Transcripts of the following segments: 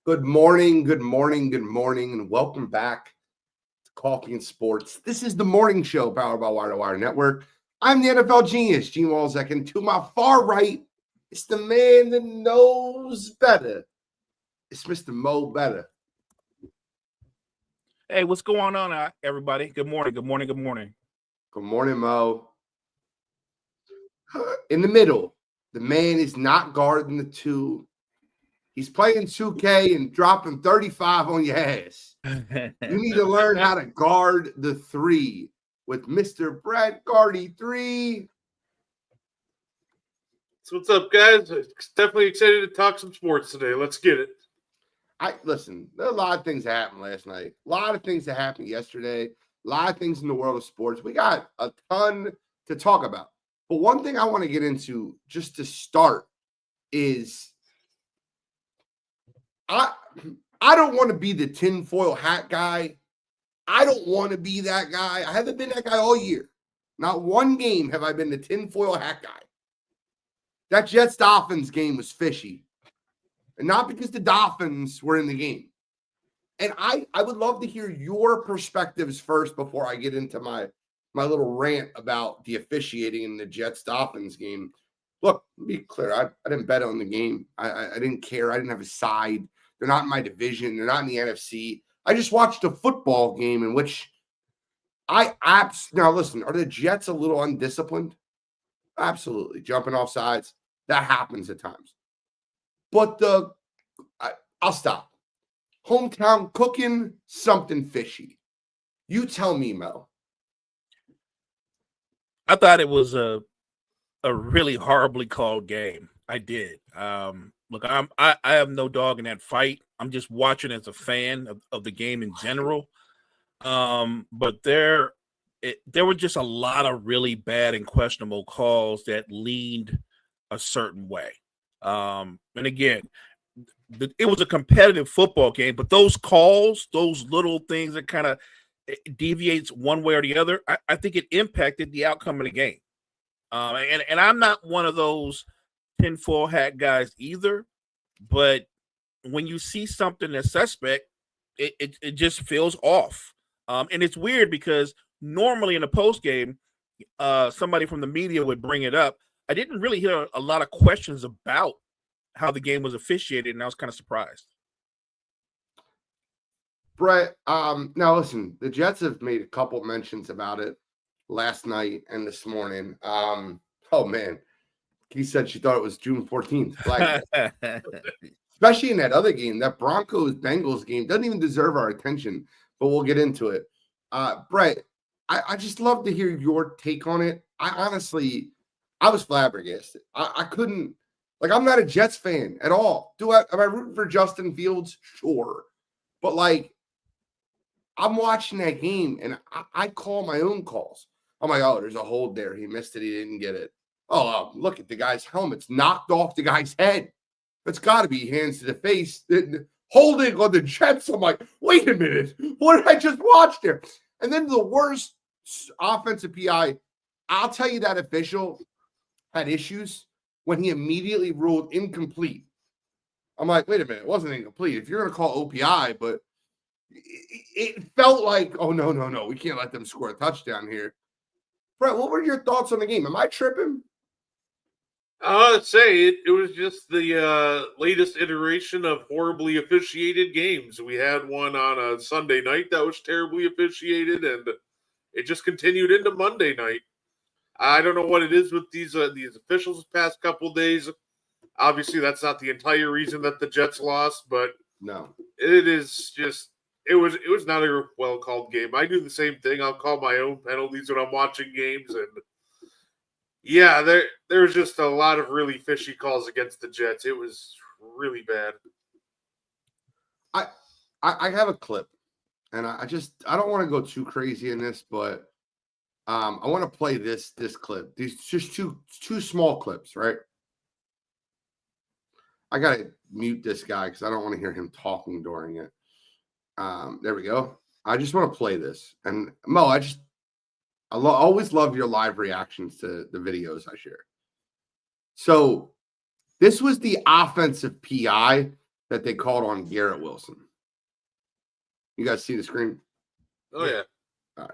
Good morning, good morning, good morning, and welcome back to Coffee and Sports. This is the morning show powered by Wire to Wire Network. I'm the NFL genius, Gene Walzek, and to my far right, it's the man that knows better. It's Mr. Mo Better. Hey, what's going on, everybody? Good morning, good morning, good morning. Good morning, Mo. In the middle, the man is not guarding the two. He's playing 2K and dropping 35 on your ass. You need to learn how to guard the three with Mr. Brad Gardy 3. So what's up, guys? Definitely excited to talk some sports today. Let's get it. Listen, there are a lot of things that happened last night. A lot of things that happened yesterday. A lot of things in the world of sports. We got a ton to talk about. But one thing I want to get into just to start is I don't want to be the tinfoil hat guy. I don't want to be that guy. I haven't been that guy all year. Not one game have I been the tinfoil hat guy. That Jets-Dolphins game was fishy. And not because the Dolphins were in the game. And I would love to hear your perspectives first before I get into my little rant about the officiating in the Jets-Dolphins game. Look, let me be clear. I didn't bet on the game. I didn't care. I didn't have a side. They're not in my division. They're not in the NFC. I just watched a football game in which now listen, are the Jets a little undisciplined? Absolutely. Jumping off sides. That happens at times. But I'll stop. Hometown cooking, something fishy. You tell me, Mel. I thought it was a really horribly called game. I did. Look, I have no dog in that fight. I'm just watching as a fan of the game in general. But there were just a lot of really bad and questionable calls that leaned a certain way. And again, it was a competitive football game, but those calls, those little things that kind of deviates one way or the other, I think it impacted the outcome of the game. And I'm not one of those tinfoil hat guys either, but when you see something that's suspect, it just feels off. And it's weird because normally in a post game, somebody from the media would bring it up. I didn't really hear a lot of questions about how the game was officiated, and I was kind of surprised. Brett, now listen, the Jets have made a couple mentions about it last night and this morning. Oh man, he said she thought it was June 14th. Especially in that other game, that Broncos-Bengals game doesn't even deserve our attention, but we'll get into it. Brett, I just love to hear your take on it. I was flabbergasted. I couldn't, I'm not a Jets fan at all. Am I rooting for Justin Fields? Sure. But I'm watching that game and I call my own calls. I'm like, oh, there's a hold there. He missed it. He didn't get it. Oh, look at the guy's helmet's knocked off the guy's head. It's got to be hands to the face. Holding on the Jets. I'm like, wait a minute. What did I just watch there? And then the worst offensive PI, I'll tell you that official had issues when he immediately ruled incomplete. I'm like, wait a minute. It wasn't incomplete. If you're going to call OPI, but it felt like, oh, no. We can't let them score a touchdown here. Brett, what were your thoughts on the game? Am I tripping? I'd say it was just the latest iteration of horribly officiated games. We had one on a Sunday night that was terribly officiated, and it just continued into Monday night. I don't know what it is with these officials the past couple days. Obviously, that's not the entire reason that the Jets lost, but no, it is just it was not a well called game. I do the same thing. I'll call my own penalties when I'm watching games, and yeah, there's just a lot of really fishy calls against the Jets. It was really bad. I have a clip, and I don't want to go too crazy in this, but I want to play this clip. These just two small clips, right? I gotta mute this guy because I don't want to hear him talking during it. There we go. I just want to play this, and Mo, I always love your live reactions to the videos I share. So this was the offensive PI that they called on Garrett Wilson. You guys see the screen? Oh yeah. All right.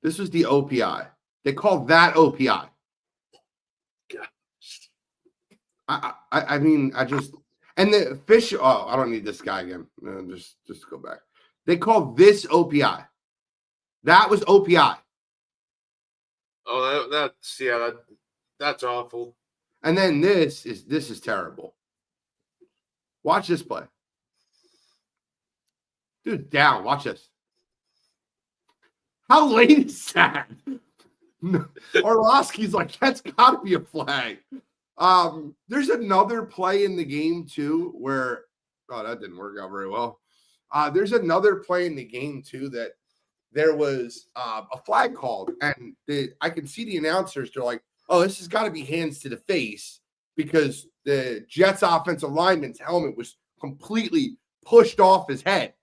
This was the OPI. They called that OPI. I mean, and the fish. Oh, I don't need this guy again. No, just go back. They called this OPI. That was OPI. Oh, that's awful. And then this is terrible. Watch this play. Dude, down. Watch this. How late is that? Orlovsky's like, that's got to be a flag. There's another play in the game, too, where that didn't work out very well. There's another play in the game, too, that there was a flag called, and I can see the announcers. They're like, oh, this has got to be hands to the face because the Jets offensive lineman's helmet was completely pushed off his head,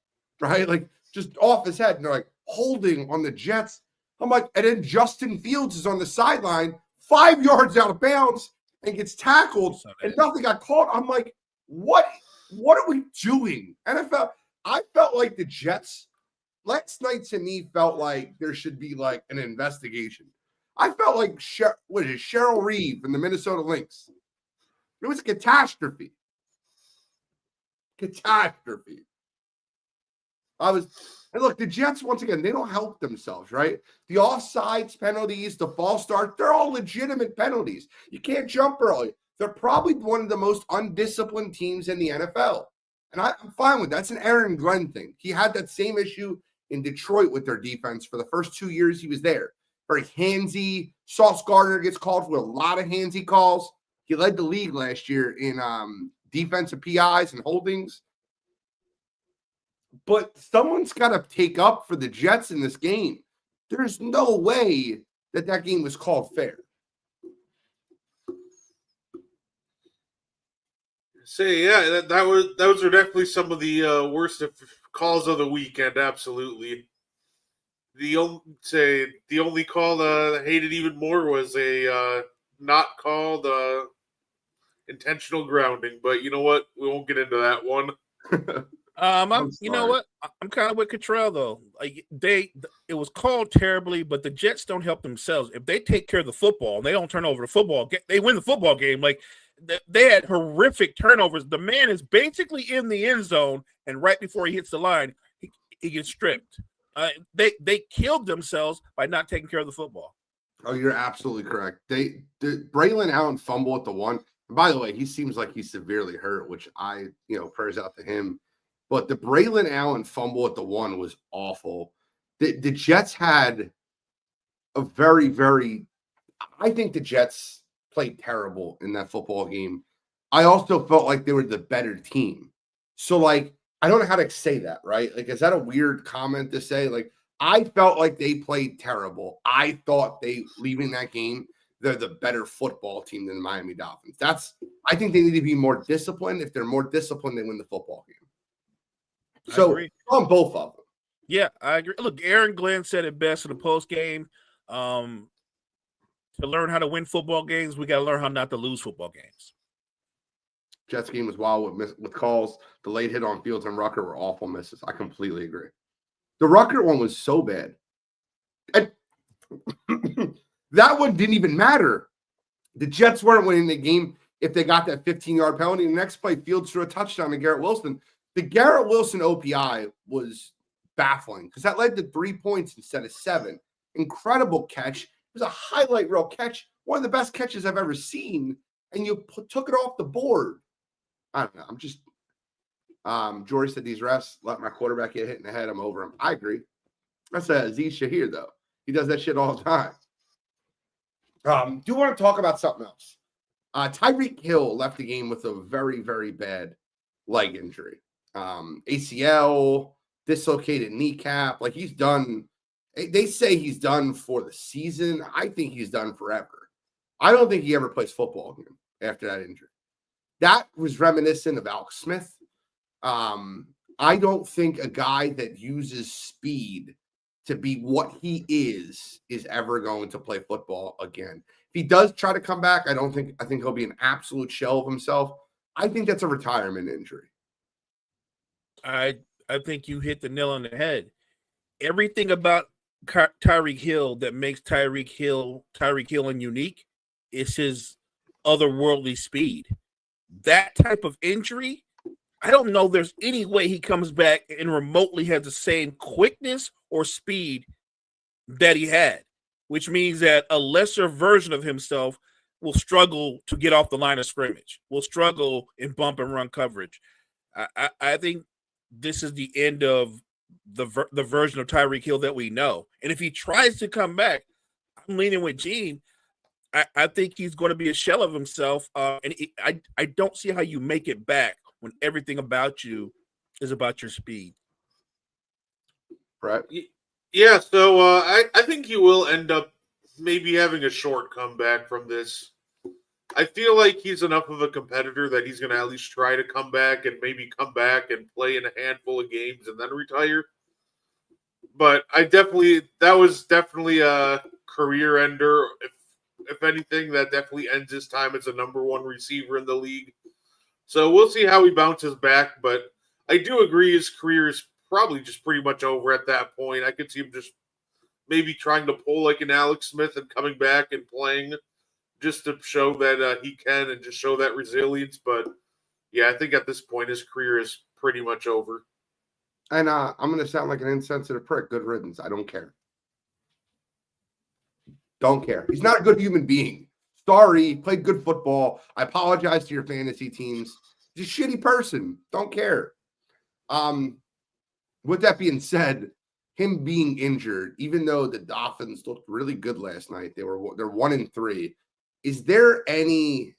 right? Like, just off his head. And they're like, holding on the Jets. I'm like, and then Justin Fields is on the sideline, 5 yards out of bounds, and gets tackled, and nothing got caught. I'm like, what are we doing? NFL, I felt like the Jets last night to me felt like there should be like an investigation. I felt like Cheryl Reeve and the Minnesota Lynx. It was a catastrophe. And look, the Jets, once again, they don't help themselves, right? The offsides penalties, the false start, they're all legitimate penalties. You can't jump early. They're probably one of the most undisciplined teams in the NFL. And I'm fine with that. That's an Aaron Glenn thing. He had that same issue in Detroit with their defense for the first 2 years he was there. Very handsy. Sauce Gardner gets called for a lot of handsy calls. He led the league last year in defensive PIs and holdings. But someone's got to take up for the Jets in this game. There's no way that game was called fair. Yeah, those are definitely some of the worst calls of the weekend. Absolutely. The only call I hated even more was a not called intentional grounding. But you know what? We won't get into that one. You know what? I'm kind of with Cottrell though. Like it was called terribly, but the Jets don't help themselves. If they take care of the football and they don't turn over the football, they win the football game. Like they had horrific turnovers. The man is basically in the end zone, and right before he hits the line, he gets stripped. They killed themselves by not taking care of the football. Oh, you're absolutely correct. Braylon Allen fumble at the one. And by the way, he seems like he's severely hurt, which prayers out to him. But the Braylon Allen fumble at the one was awful. The Jets had a very, very – I think the Jets played terrible in that football game. I also felt like they were the better team. So, like, I don't know how to say that, right? Like, is that a weird comment to say? Like, I felt like they played terrible. I thought leaving that game, they're the better football team than the Miami Dolphins. I think they need to be more disciplined. If they're more disciplined, they win the football game. So on both of them. Yeah, I agree. Look, Aaron Glenn said it best in the post game. To learn how to win football games, we got to learn how not to lose football games. Jets game was wild with calls. The late hit on Fields and Rucker were awful misses. I completely agree. The Rucker one was so bad. And that one didn't even matter. The Jets weren't winning the game if they got that 15-yard penalty. The next play, Fields threw a touchdown to Garrett Wilson. The Garrett Wilson OPI was baffling because that led to 3 points instead of 7. Incredible catch. It was a highlight reel catch. One of the best catches I've ever seen. And you took it off the board. I don't know. I'm just Jory said these refs let my quarterback get hit in the head. I'm over him. I agree. That's Aziz Shahir, though. He does that shit all the time. Do want to talk about something else. Tyreek Hill left the game with a very, very bad leg injury. ACL, dislocated kneecap. Like, he's done. They say he's done for the season. I think he's done forever. I don't think he ever plays football again after that injury. That was reminiscent of Alex Smith. I don't think a guy that uses speed to be what he is ever going to play football again. If he does try to come back, I think he'll be an absolute shell of himself. I think that's a retirement injury. I think you hit the nail on the head. Everything about Tyreek Hill that makes Tyreek Hill and unique is his otherworldly speed. That type of injury, I don't know there's any way he comes back and remotely has the same quickness or speed that he had, which means that a lesser version of himself will struggle to get off the line of scrimmage, will struggle in bump and run coverage. I think this is the end of the version of Tyreek Hill that we know. And if he tries to come back, I'm leaning with Gene. I think he's going to be a shell of himself. I don't see how you make it back when everything about you is about your speed. Right. Yeah, so I think he will end up maybe having a short comeback from this. I feel like he's enough of a competitor that he's going to at least try to come back and maybe come back and play in a handful of games and then retire. But that was definitely a career ender. If anything, that definitely ends his time as a number one receiver in the league. So we'll see how he bounces back. But I do agree his career is probably just pretty much over at that point. I could see him just maybe trying to pull like an Alex Smith and coming back and playing just to show that he can and just show that resilience. But yeah, I think at this point his career is pretty much over. And I'm going to sound like an insensitive prick. Good riddance. I don't care. Don't care. He's not a good human being. Sorry, played good football. I apologize to your fantasy teams. He's a shitty person. Don't care. With that being said, him being injured, even though the Dolphins looked really good last night, they're 1-3. Is there any?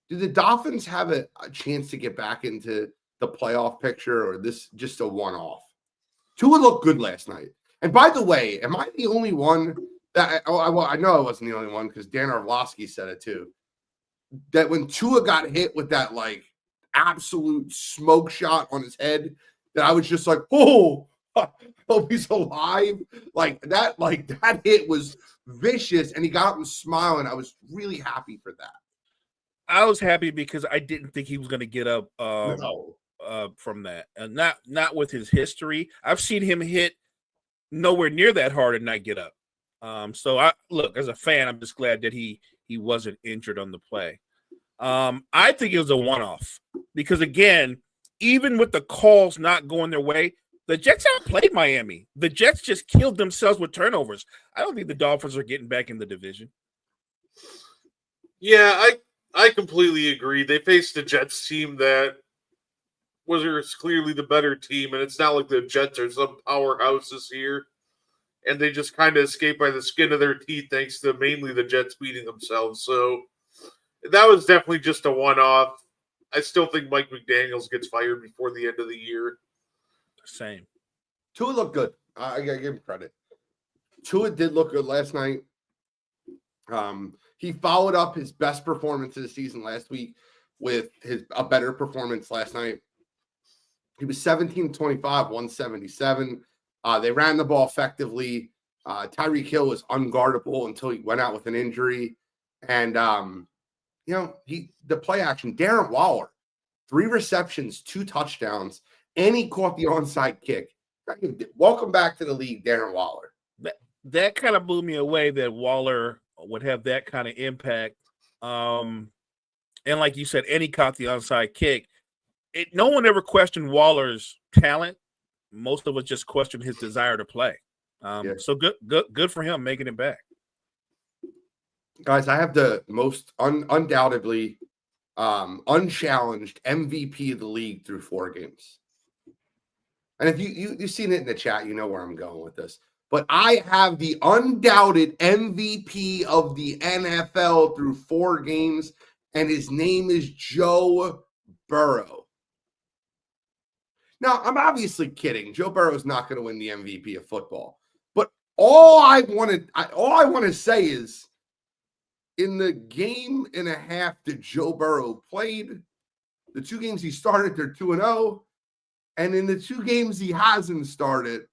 Do the Dolphins have a chance to get back into the playoff picture, or this just a one-off? Tua looked good last night. And by the way, am I the only one that? I know I wasn't the only one because Dan Orlovsky said it too. That when Tua got hit with that like absolute smoke shot on his head, that I was just like, oh, I hope he's alive. Like that hit was vicious, and he got up and smiling. I was really happy for that. I was happy because I didn't think he was going to get up No. from that, and not with his history. I've seen him hit nowhere near that hard and not get up. So I look, as a fan, I'm just glad that he wasn't injured on the play. I think it was a one-off because again, even with the calls not going their way, the Jets outplayed Miami. The Jets just killed themselves with turnovers. I don't think the Dolphins are getting back in the division. Yeah, I completely agree. They faced a Jets team that was clearly the better team, and it's not like the Jets are some powerhouse this year. And they just kind of escaped by the skin of their teeth thanks to mainly the Jets beating themselves. So that was definitely just a one-off. I still think Mike McDaniels gets fired before the end of the year. Same. Tua looked good. I gotta give him credit. Tua did look good last night. He followed up his best performance of the season last week with a better performance last night. He was 17-25, 177. They ran the ball effectively. Tyreek Hill was unguardable until he went out with an injury. And the play action, Darren Waller, 3 receptions, 2 touchdowns, and he caught the onside kick. Welcome back to the league, Darren Waller. That kind of blew me away that Waller would have that kind of impact. And like you said, and he caught the onside kick. No one ever questioned Waller's talent. Most of us just questioned his desire to play. So good for him making it back. Guys, I have the most undoubtedly unchallenged MVP of the league through 4 games. And if you've seen it in the chat, you know where I'm going with this. But I have the undoubted MVP of the NFL through 4 games, and his name is Joe Burrow. Now, I'm obviously kidding. Joe Burrow is not going to win the MVP of football. But all I want to say is, in the game and a half that Joe Burrow played, the 2 games he started, they're 2-0. And in the 2 games he hasn't started,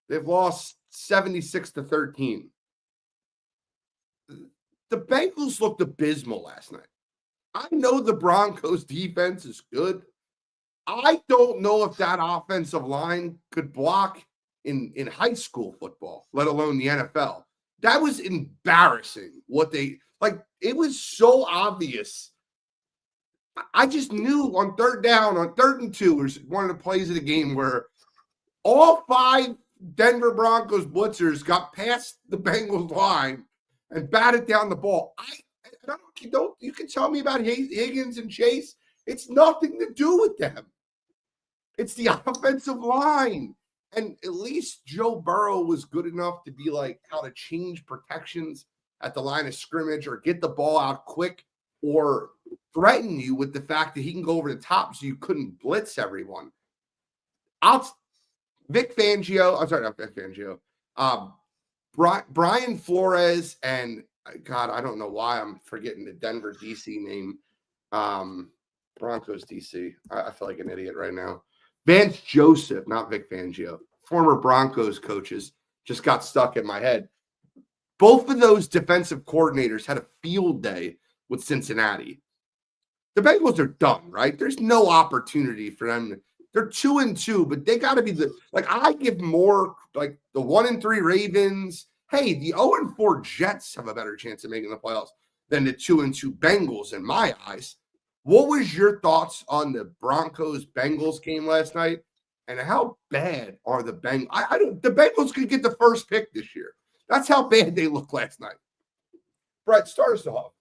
they've lost 76-13. The Bengals looked abysmal last night. I know the Broncos defense is good. I don't know if that offensive line could block in high school football, let alone the NFL. That was embarrassing what they like. It was so obvious. I just knew on third down, on 3rd and 2, was one of the plays of the game where all 5 Denver Broncos blitzers got past the Bengals line and batted down the ball. Don't you can tell me about Higgins and Chase. It's nothing to do with them. It's the offensive line. And at least Joe Burrow was good enough to be like how to change protections at the line of scrimmage or get the ball out quick or threaten you with the fact that he can go over the top so you couldn't blitz everyone. Vic Fangio, I'm sorry, not Vic Fangio. Brian Flores and God, I don't know why I'm forgetting the Denver DC name. Broncos DC. I feel like an idiot right now. Vance Joseph, not Vic Fangio. Former Broncos coaches just got stuck in my head. Both of those defensive coordinators had a field day with Cincinnati. The Bengals are done, right? There's no opportunity for them. They're 2-2, but they got to be I give more like the 1-3 Ravens. Hey, the 0-4 Jets have a better chance of making the playoffs than the 2-2 Bengals in my eyes. What was your thoughts on the Broncos-Bengals game last night? And how bad are the Bengals? The Bengals could get the first pick this year. That's how bad they looked last night. Brett, start us off.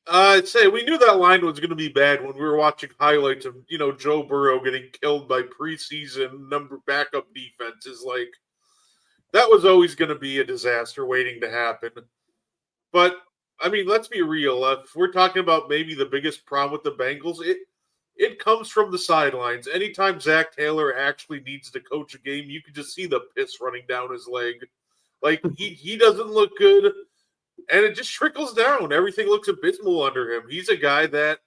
I'd say we knew that line was going to be bad when we were watching highlights of, Joe Burrow getting killed by preseason number backup defenses. Like, that was always going to be a disaster waiting to happen. But, I mean, let's be real. If we're talking about maybe the biggest problem with the Bengals, it comes from the sidelines. Anytime Zach Taylor actually needs to coach a game, you can just see the piss running down his leg. Like, he doesn't look good. And it just trickles down. Everything looks abysmal under him. He's a guy that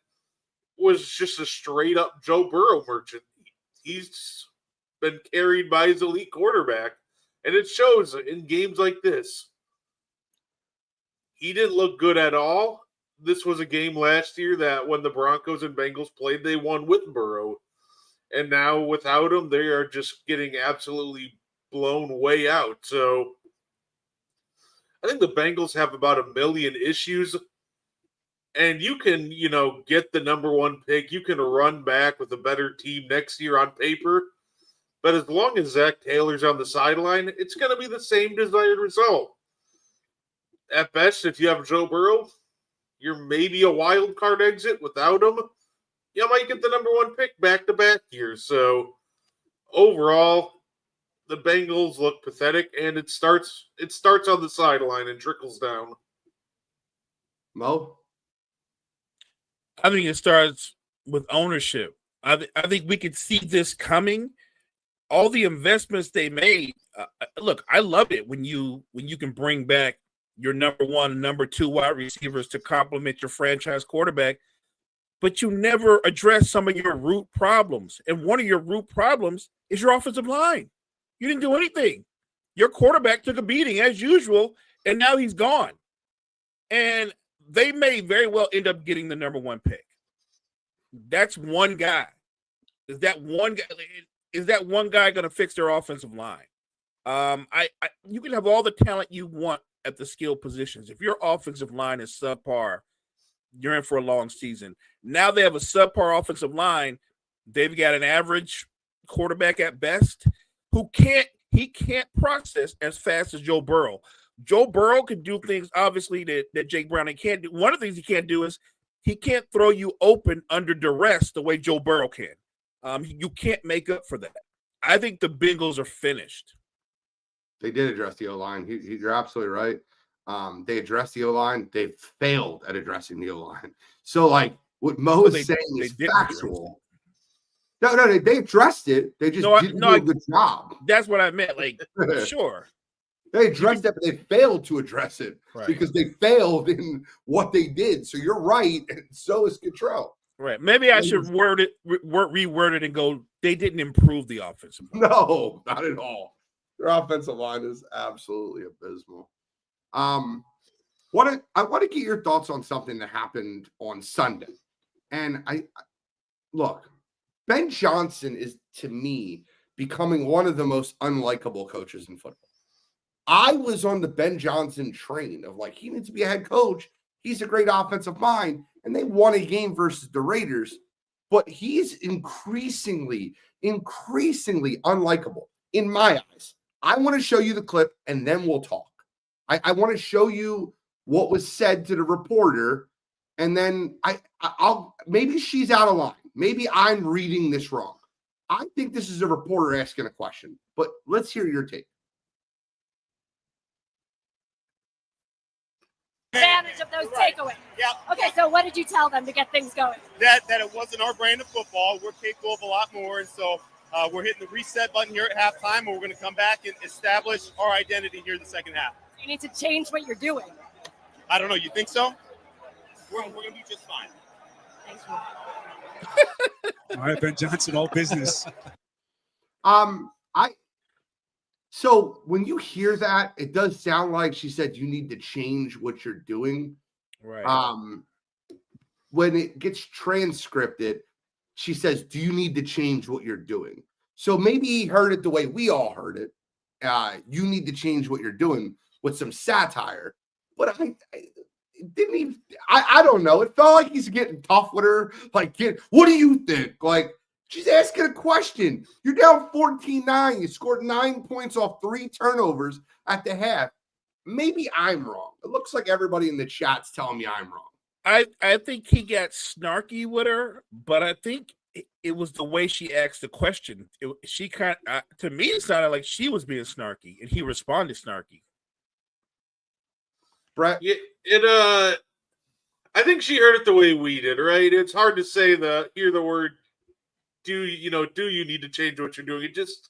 was just a straight-up Joe Burrow merchant. He's been carried by his elite quarterback. And it shows in games like this. He didn't look good at all. This was a game last year that when the Broncos and Bengals played, they won with Burrow. And now without him, they are just getting absolutely blown way out. So I think the Bengals have about 1 million issues. And you can, get the number 1 pick. You can run back with a better team next year on paper. But as long as Zach Taylor's on the sideline, it's going to be the same desired result. At best, if you have Joe Burrow, you're maybe a wild card exit. Without him, you might get the number 1 pick back-to-back years. So overall, the Bengals look pathetic, and it starts on the sideline and trickles down. Mo? I think it starts with ownership. I think we could see this coming. All the investments they made. Look, I love it when you can bring back your number 1, number 2 wide receivers to complement your franchise quarterback, but you never address some of your root problems. And one of your root problems is your offensive line. You didn't do anything. Your quarterback took a beating as usual, and now he's gone. And they may very well end up getting the number 1 pick. That's one guy. Is that one guy going to fix their offensive line? You can have all the talent you want at the skill positions. If your offensive line is subpar, you're in for a long season. Now they have a subpar offensive line. They've got an average quarterback at best who can't process as fast as Joe Burrow. Joe Burrow can do things, obviously, that Jake Browning can't do. One of the things he can't do is he can't throw you open under duress the way Joe Burrow can. You can't make up for that. I think the Bengals are finished. They did address the O-line. You're absolutely right. They addressed the O-line. They failed at addressing the O-line. So, what Mo is saying is factual. No, they addressed it. They just didn't do a good job. That's what I meant. Sure. They addressed it, but they failed to address it because they failed in what they did. So you're right, and so is Cottrell. Right. Maybe I should reword it and go, they didn't improve the offensive line. No, not at all. Their offensive line is absolutely abysmal. I want to get your thoughts on something that happened on Sunday. And look, Ben Johnson is, to me, becoming one of the most unlikable coaches in football. I was on the Ben Johnson train of like, he needs to be a head coach. He's a great offensive mind. And they won a game versus the Raiders. But he's increasingly unlikable in my eyes. I want to show you the clip and then we'll talk. I want to show you what was said to the reporter. And then I'll maybe she's out of line. Maybe I'm reading this wrong. I think this is a reporter asking a question, but let's hear your take. Advantage of those takeaways. Yeah. Okay, so what did you tell them to get things going? That it wasn't our brand of football. We're capable of a lot more, and so we're hitting the reset button here at halftime, and we're going to come back and establish our identity here in the second half. You need to change what you're doing. I don't know. You think so? We're going to be just fine. Thanks. All right, Ben Johnson, all business. So when you hear that, it does sound like she said you need to change what you're doing. Right. When it gets transcripted, she says, "Do you need to change what you're doing?" So maybe he heard it the way we all heard it. You need to change what you're doing with some satire. But I didn't even. I don't know. It felt like he's getting tough with her. Like, what do you think? Like, she's asking a question. You're down 14-9. You scored 9 points off 3 turnovers at the half. Maybe I'm wrong. It looks like everybody in the chat's telling me I'm wrong. I think he got snarky with her, but I think it was the way she asked the question. She kind of, to me, it sounded like she was being snarky, and he responded snarky. Brett? Yeah, I think she heard it the way we did, right? It's hard to say hear the word do you need to change what you're doing? It just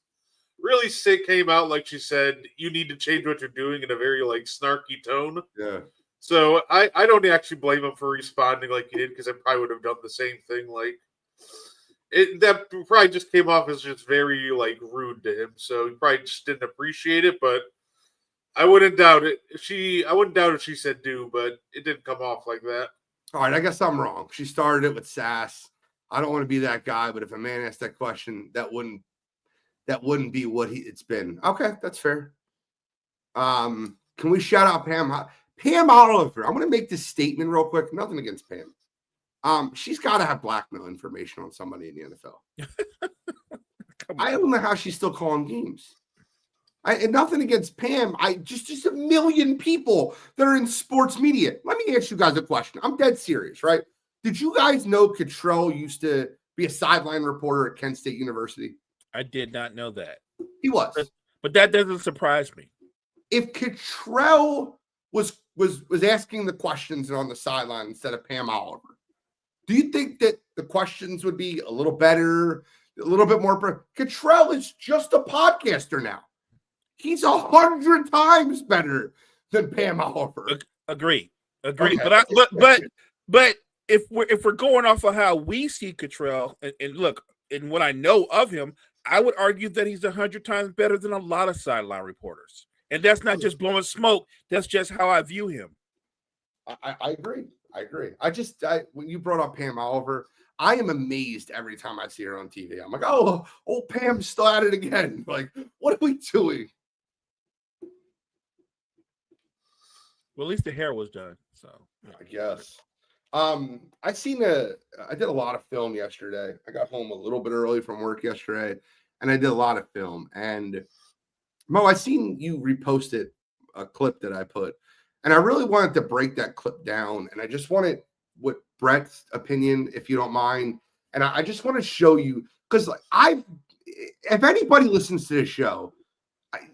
really came out like she said, you need to change what you're doing in a very like snarky tone. Yeah. So I don't actually blame him for responding like he did, because I probably would have done the same thing. Like that probably just came off as just very like rude to him. So he probably just didn't appreciate it, but I wouldn't doubt it. I wouldn't doubt if she said do, but it didn't come off like that. All right, I guess I'm wrong. She started it with sass. I don't want to be that guy, but if a man asked that question, that wouldn't be what it's been. Okay, that's fair. Can we shout out Pam Oliver? I'm going to make this statement real quick. Nothing against Pam. She's got to have blackmail information on somebody in the NFL. I don't know how she's still calling games. And nothing against Pam. Just a million people that are in sports media. Let me ask you guys a question. I'm dead serious, right? Did you guys know Cottrell used to be a sideline reporter at Kent State University? I did not know that. He was. But that doesn't surprise me. If Cottrell was asking the questions on the sideline instead of Pam Oliver, do you think that the questions would be a little better, a little bit more? Cottrell is just a podcaster now. He's 100 times better than Pam Oliver. Agreed. Okay. But if we're going off of how we see Cottrell and look, and what I know of him, I would argue that he's 100 times better than a lot of sideline reporters. And that's not just blowing smoke. That's just how I view him. I agree. When you brought up Pam Oliver, I am amazed every time I see her on TV. I'm like, oh, Pam's still at it again. Like, what are we doing? Well, at least the hair was done. So I guess. I did a lot of film yesterday. I got home a little bit early from work yesterday, and I did a lot of film. And Mo, I seen you reposted a clip that I put, and I really wanted to break that clip down. And I just wanted what Brett's opinion, if you don't mind. And I just want to show you, because like if anybody listens to this show,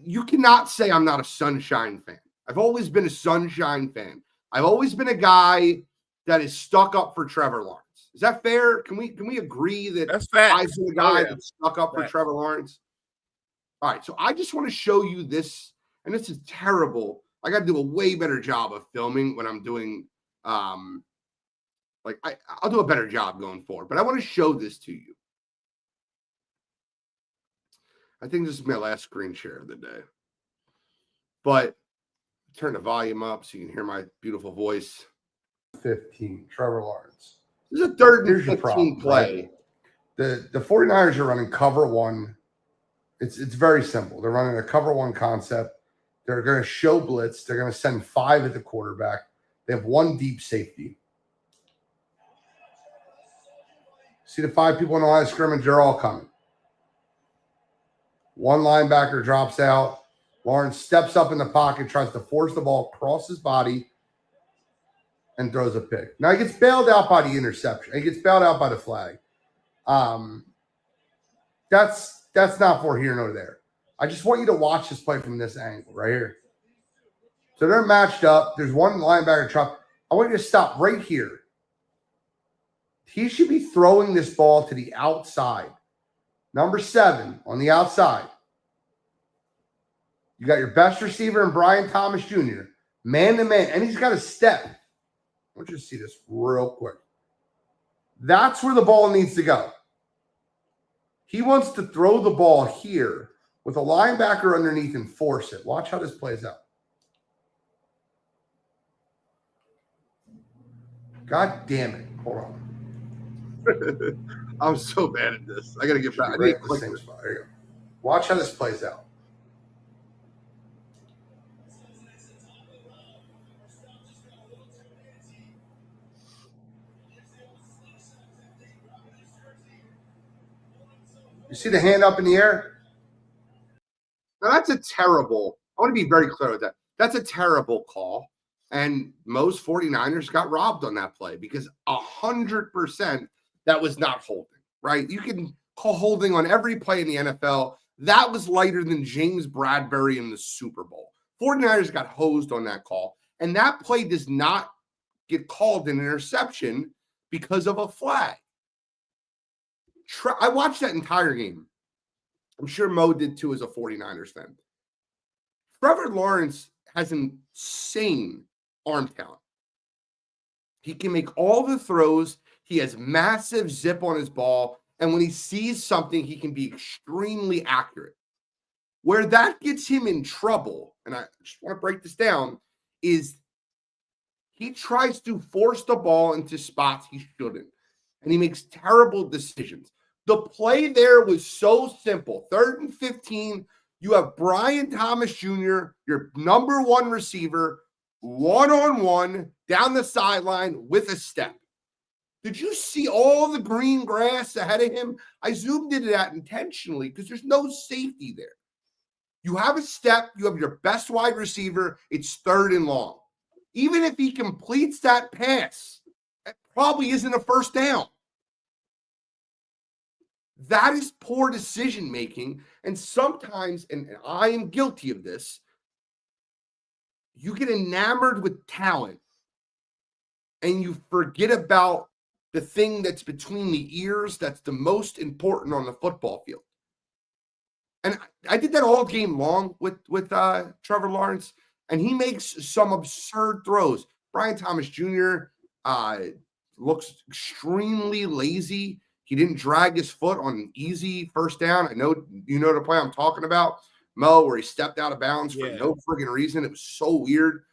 you cannot say I'm not a Sunshine fan. I've always been a Sunshine fan. I've always been a guy that is stuck up for Trevor Lawrence. Is that fair? Can we agree that that's facts. I've been a guy that's stuck up for Trevor Lawrence? All right, so I just want to show you this, and this is terrible. I got to do a way better job of filming when I'm doing, I'll do a better job going forward. But I want to show this to you. I think this is my last screen share of the day. But turn the volume up so you can hear my beautiful voice. 15, Trevor Lawrence. This is a third and Here's your 15 problem, play. The 49ers are running cover one. It's very simple. They're running a cover one concept. They're going to show blitz. They're going to send 5 at the quarterback. They have 1 deep safety. See the 5 people in the line of scrimmage? They're all coming. 1 linebacker drops out. Lawrence steps up in the pocket, tries to force the ball across his body, and throws a pick. Now he gets bailed out by the interception. He gets bailed out by the flag. That's not for here nor there. I just want you to watch this play from this angle right here. So they're matched up. There's 1 linebacker drop. I want you to stop right here. He should be throwing this ball to the outside. Number 7 on the outside. You got your best receiver in Brian Thomas Jr., man to man, and he's got a step. I want you to see this real quick. That's where the ball needs to go. He wants to throw the ball here with a linebacker underneath and force it. Watch how this plays out. God damn it. Hold on. I'm so bad at this. I got to get back. I Right need at to the click same this. spot. There you go. Watch how this plays out. You see the hand up in the air? Now that's a terrible. I want to be very clear with that. That's a terrible call. And most 49ers got robbed on that play because 100% that was not holding, right? You can call holding on every play in the NFL. That was lighter than James Bradbury in the Super Bowl. 49ers got hosed on that call. And that play does not get called an interception because of a flag. I watched that entire game. I'm sure Mo did too as a 49ers fan. Trevor Lawrence has insane arm talent. He can make all the throws. He has massive zip on his ball. And when he sees something, he can be extremely accurate. Where that gets him in trouble, and I just want to break this down, is he tries to force the ball into spots he shouldn't. And he makes terrible decisions. The play there was so simple. 3rd and 15, you have Brian Thomas Jr., your number 1 receiver, one-on-one down the sideline with a step. Did you see all the green grass ahead of him? I zoomed into that intentionally because there's no safety there. You have a step. You have your best wide receiver. It's 3rd and long. Even if he completes that pass, that probably isn't a first down. That is poor decision making. And sometimes, and I am guilty of this, you get enamored with talent and you forget about the thing that's between the ears that's the most important on the football field. And I did that all game long with Trevor Lawrence, and he makes some absurd throws. Brian Thomas Jr. Looks extremely lazy. He didn't drag his foot on an easy first down. I know you know the play I'm talking about, Mo, where he stepped out of bounds for no friggin' reason. It was so weird.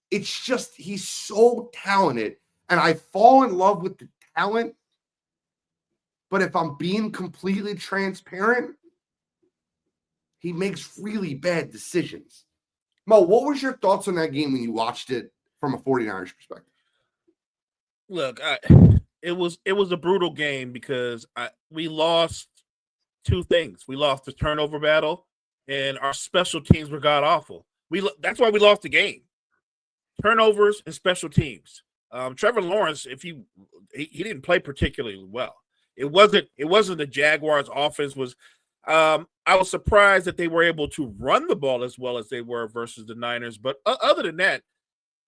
It's just he's so talented, and I fall in love with the talent. But if I'm being completely transparent, he makes really bad decisions. Mo, what was your thoughts on that game when you watched it from a 49ers perspective? Look, it was a brutal game because we lost 2 things. We lost the turnover battle, and our special teams were god awful. That's why we lost the game. Turnovers and special teams. Trevor Lawrence, he didn't play particularly well. It wasn't the Jaguars' offense was. I was surprised that they were able to run the ball as well as they were versus the Niners. But other than that,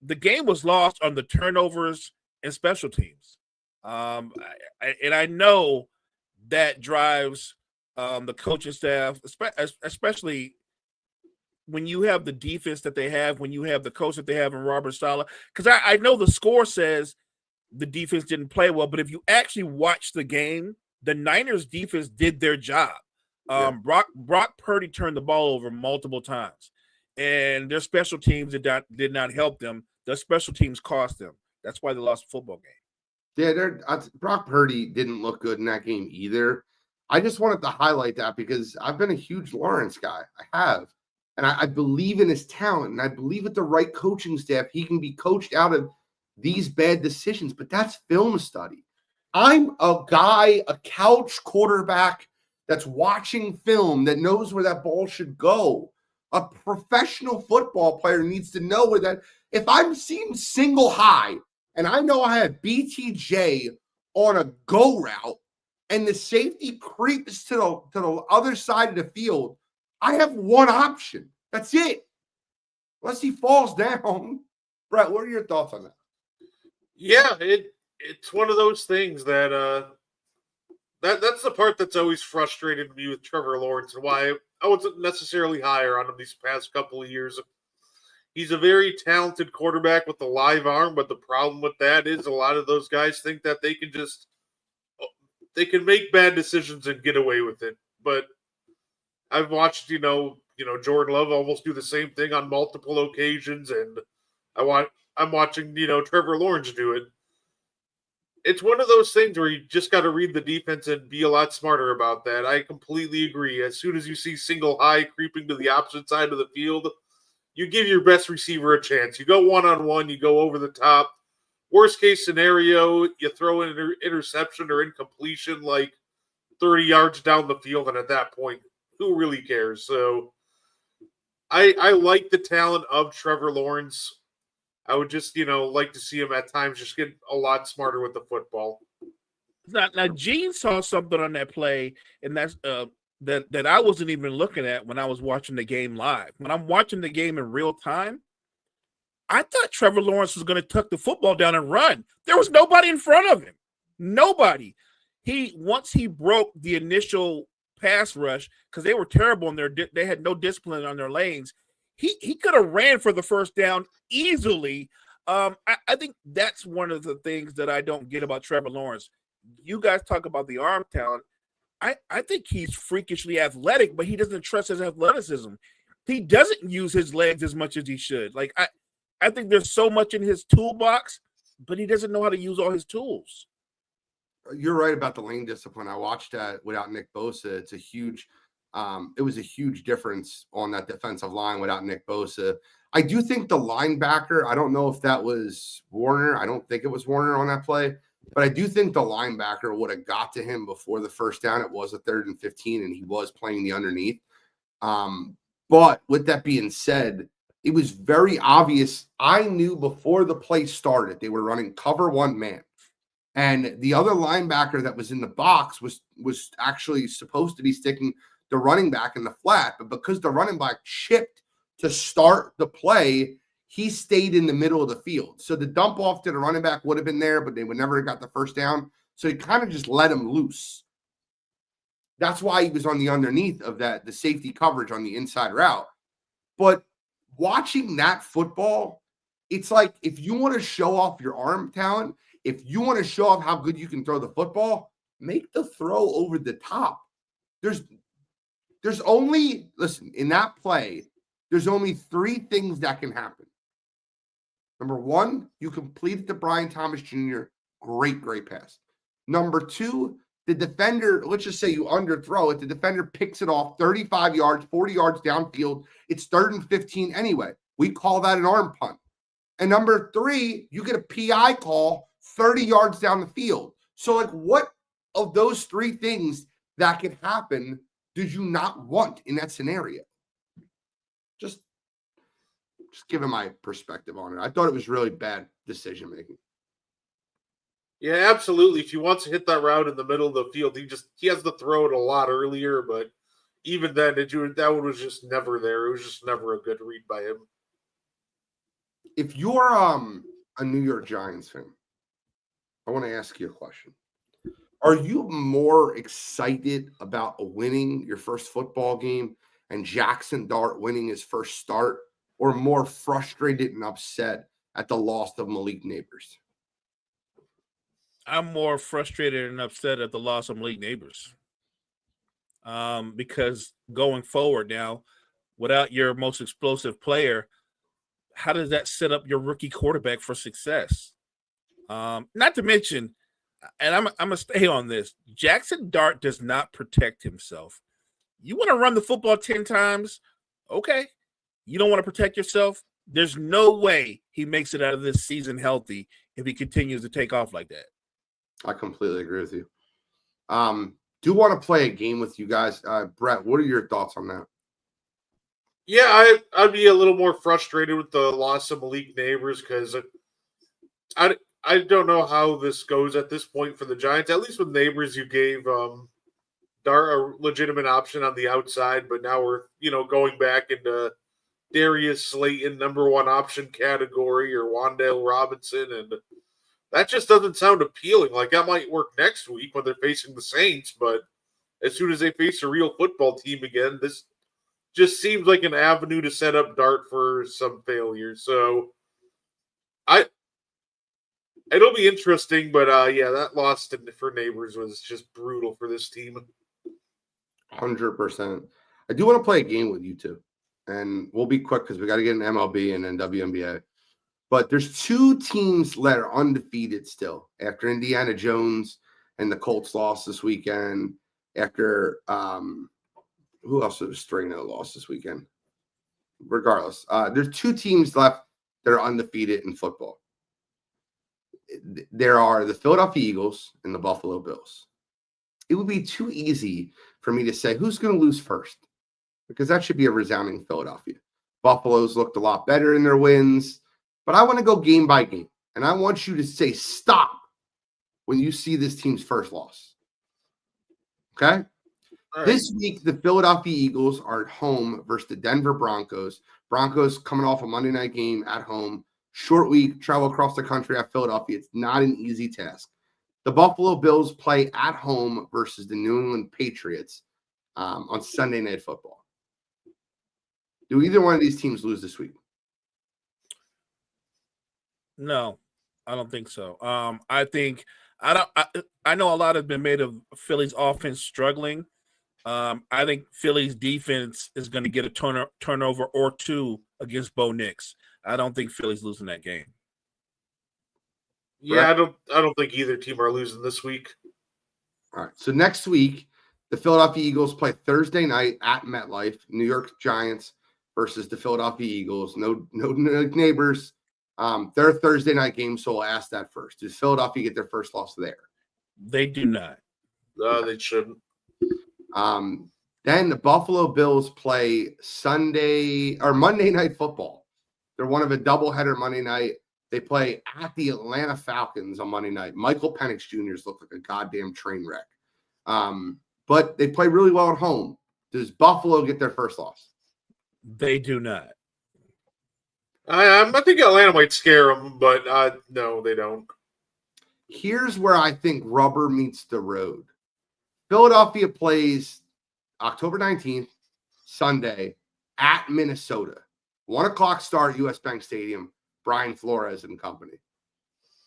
the game was lost on the turnovers and special teams. I know that drives the coaching staff, especially when you have the defense that they have, when you have the coach that they have in Robert Saleh. Because I know the score says the defense didn't play well, but if you actually watch the game, the Niners defense did their job. Brock Purdy turned the ball over multiple times. and their special teams did not help them. Their special teams cost them. That's why they lost the football game. Yeah, Brock Purdy didn't look good in that game either. I just wanted to highlight that because I've been a huge Lawrence guy. I have. And I believe in his talent, and I believe with the right coaching staff, he can be coached out of these bad decisions. But that's film study. I'm a guy, a couch quarterback that's watching film that knows where that ball should go. A professional football player needs to know where that. If I'm seeing single high and I know I have BTJ on a go route and the safety creeps to the other side of the field, I have one option. That's it. Unless he falls down. Brett, what are your thoughts on that? Yeah, it's one of those things that that's the part that's always frustrated me with Trevor Lawrence and why I wasn't necessarily higher on him these past couple of years. He's a very talented quarterback with a live arm, but the problem with that is a lot of those guys think that they can make bad decisions and get away with it. But I've watched, Jordan Love almost do the same thing on multiple occasions, and I'm watching, Trevor Lawrence do it. It's one of those things where you just got to read the defense and be a lot smarter about that. I completely agree. As soon as you see single high creeping to the opposite side of the field, you give your best receiver a chance. You go one-on-one, you go over the top. Worst case scenario, you throw in an interception or incompletion like 30 yards down the field, and at that point, who really cares? So I like the talent of Trevor Lawrence. I would just, like to see him at times just get a lot smarter with the football. Now Gene saw something on that play, and that's that I wasn't even looking at when I was watching the game live. When I'm watching the game in real time, I thought Trevor Lawrence was going to tuck the football down and run. There was nobody in front of him. Nobody. Once he broke the initial pass rush, because they were terrible and they had no discipline on their lanes, he could have ran for the first down easily. I think that's one of the things that I don't get about Trevor Lawrence. You guys talk about the arm talent. I think he's freakishly athletic, but he doesn't trust his athleticism. He doesn't use his legs as much as he should. Like I think there's so much in his toolbox, but he doesn't know how to use all his tools. You're right about the lane discipline. I watched that without Nick Bosa. It's a huge it was a huge difference on that defensive line without Nick Bosa. I do think the linebacker, I don't know if that was Warner. I don't think it was Warner on that play, but I do think the linebacker would have got to him before the first down. It was a 3rd and 15, and he was playing the underneath. But with that being said, it was very obvious. I knew before the play started, they were running cover one man. And the other linebacker that was in the box was actually supposed to be sticking the running back in the flat. But because the running back chipped to start the play, he stayed in the middle of the field. So the dump off to the running back would have been there, but they would never have got the first down. So he kind of just let him loose. That's why he was on the underneath of that, the safety coverage on the inside route. But watching that football, it's like if you want to show off your arm talent, if you want to show off how good you can throw the football, make the throw over the top. There's only, listen, in that play, there's only 3 things that can happen. Number 1, you complete it to Brian Thomas Jr. Great pass. Number 2, the defender, let's just say you underthrow it. The defender picks it off 35 yards, 40 yards downfield. It's 3rd and 15 anyway. We call that an arm punt. And number 3, you get a PI call 30 yards down the field. So, like, what of those 3 things that could happen did you not want in that scenario? Just giving my perspective on it. I thought it was really bad decision making. Yeah, absolutely. If he wants to hit that route in the middle of the field, he has to throw it a lot earlier. But even then, that one was just never there. It was just never a good read by him. If you're a New York Giants fan, I want to ask you a question. Are you more excited about winning your first football game and Jackson Dart winning his first start, or more frustrated and upset at the loss of Malik Neighbors? I'm more frustrated and upset at the loss of Malik Neighbors. Because going forward now, without your most explosive player, how does that set up your rookie quarterback for success? Not to mention, and I'm gonna stay on this. Jackson Dart does not protect himself. You want to run the football 10 times? Okay. You don't want to protect yourself? There's no way he makes it out of this season healthy if he continues to take off like that. I completely agree with you. Do want to play a game with you guys. Brett, what are your thoughts on that? Yeah, I'd be a little more frustrated with the loss of Malik Neighbors because I don't know how this goes at this point for the Giants. At least with Neighbors, you gave Dart a legitimate option on the outside, but now we're going back into Darius Slayton number one option category or Wan'Dale Robinson, and that just doesn't sound appealing. Like that might work next week when they're facing the Saints, but as soon as they face a real football team again, this just seems like an avenue to set up Dart for some failure. So it'll be interesting, but yeah, that loss for Neighbors was just brutal for this team. 100%. I do want to play a game with you two, and we'll be quick because we got to get an MLB and then WNBA. But there's two teams that are undefeated still after Indiana Jones and the Colts lost this weekend. After who else was string that lost this weekend? Regardless, there's two teams left that are undefeated in football. There are the Philadelphia Eagles and the Buffalo Bills. It would be too easy for me to say who's going to lose first, because that should be a resounding Philadelphia. Buffalo's looked a lot better in their wins, but I want to go game by game, and I want you to say stop when you see this team's first loss. Okay? All right. This week, the Philadelphia Eagles are at home versus the Denver Broncos. Broncos coming off a Monday night game at home. Short week, travel across the country at Philadelphia. It's not an easy task. The Buffalo Bills play at home versus the New England Patriots on Sunday Night Football. Do either one of these teams lose this week? No, I don't think so. I know a lot has been made of Philly's offense struggling. I think Philly's defense is going to get a turnover or two against Bo Nix. I don't think Philly's losing that game. Yeah, I don't think either team are losing this week. All right. So next week, the Philadelphia Eagles play Thursday night at MetLife. New York Giants versus the Philadelphia Eagles. No Neighbors. Their Thursday night game, so we'll ask that first. Does Philadelphia get their first loss there? They do not. They shouldn't. Then the Buffalo Bills play Monday Night Football. They're one of a doubleheader Monday night. They play at the Atlanta Falcons on Monday night. Michael Penix Jr.'s look like a goddamn train wreck. But they play really well at home. Does Buffalo get their first loss? They do not. I think Atlanta might scare them, but no, they don't. Here's where I think rubber meets the road. Philadelphia plays October 19th, Sunday, at Minnesota. 1 o'clock start, US Bank Stadium, Brian Flores and company.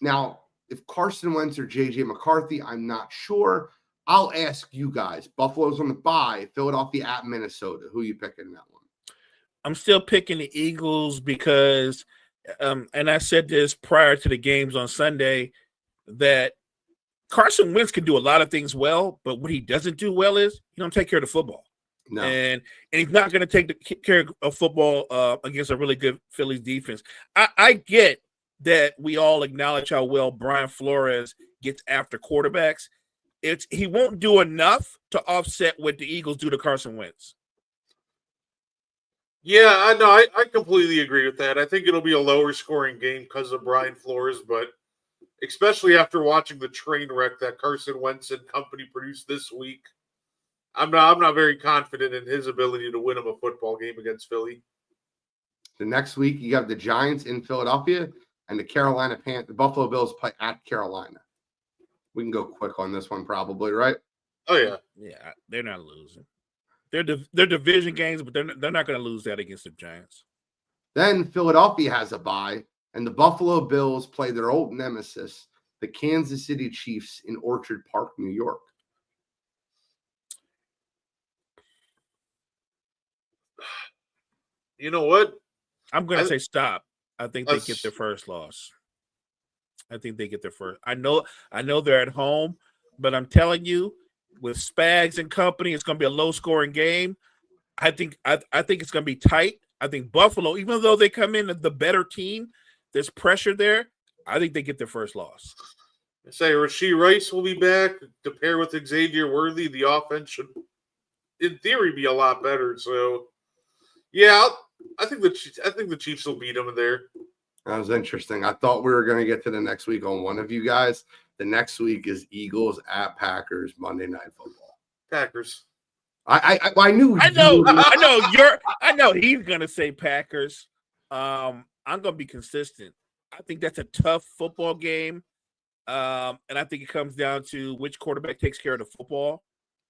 Now, if Carson Wentz or J.J. McCarthy, I'm not sure. I'll ask you guys. Buffalo's on the bye, Philadelphia at Minnesota. Who are you picking in that one? I'm still picking the Eagles because, and I said this prior to the games on Sunday, that Carson Wentz can do a lot of things well, but what he doesn't do well is he don't take care of the football. No. And he's not going to take care of football against a really good Phillies defense. I get that we all acknowledge how well Brian Flores gets after quarterbacks. He won't do enough to offset what the Eagles do to Carson Wentz. Yeah, I completely agree with that. I think it'll be a lower scoring game because of Brian Flores, but especially after watching the train wreck that Carson Wentz and company produced this week, I'm not very confident in his ability to win him a football game against Philly. The next week, you have the Giants in Philadelphia and the Buffalo Bills play at Carolina. We can go quick on this one probably, right? Oh, yeah. Yeah, they're not losing. They're division games, but they're not going to lose that against the Giants. Then Philadelphia has a bye, and the Buffalo Bills play their old nemesis, the Kansas City Chiefs, in Orchard Park, New York. You know what? I'm going I- to say stop. I think they get Us- their first loss. I think they get their first. I know they're at home, but I'm telling you, with Spags and company, it's going to be a low-scoring game. I think it's going to be tight. I think Buffalo, even though they come in the better team, there's pressure there. I think they get their first loss. I say Rashee Rice will be back to pair with Xavier Worthy. The offense should, in theory, be a lot better. So, yeah, I think the Chiefs will beat them there. That was interesting. I thought we were going to get to the next week on one of you guys. The next week is Eagles at Packers Monday Night Football. Packers. I knew. I know he's gonna say Packers. I'm gonna be consistent. I think that's a tough football game. And I think it comes down to which quarterback takes care of the football,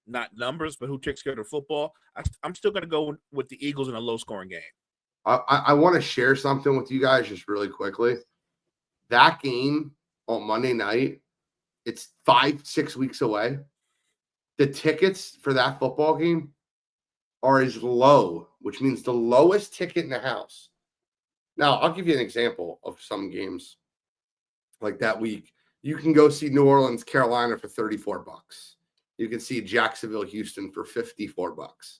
not numbers, but who takes care of the football. I'm still gonna go with the Eagles in a low scoring game. I want to share something with you guys just really quickly. That game on Monday night, it's 5-6 weeks away. The tickets for that football game are as low, which means the lowest ticket in the house. Now, I'll give you an example of some games like that week. You can go see New Orleans, Carolina for $34. You can see Jacksonville, Houston for $54.